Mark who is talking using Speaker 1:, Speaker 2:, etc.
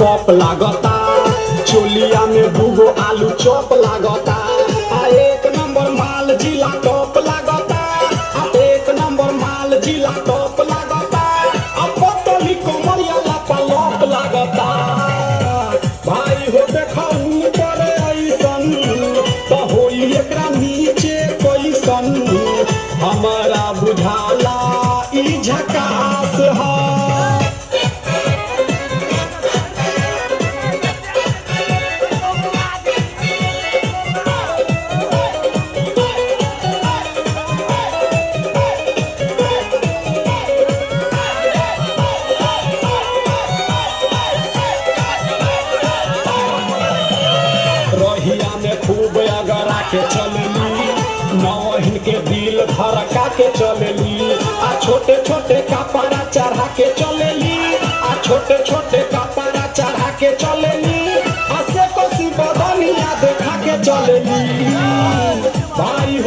Speaker 1: Lollipop लागता, चोलिया में दूगो आलू चॉप लागता। एक नंबर माल जिला टॉप लागता, एक नंबर माल जिला टॉप लागता। पतली कोमरिया लापा लॉप लागता। भाई हो देखा ऊपर ऐसन तो होई एकरा नीचे कैसन, हमारा बुझाला ई झकास है। रहिया में खूब अगरा के चलेली, नौहिन के दिल धड़का के चलेली। आ छोटे छोटे कपड़ा चढ़ा के चलेली, आ छोटे छोटे कपड़ा चढ़ा के चलेली। आ से कोसी बदनिया देखा के चलेली। भाई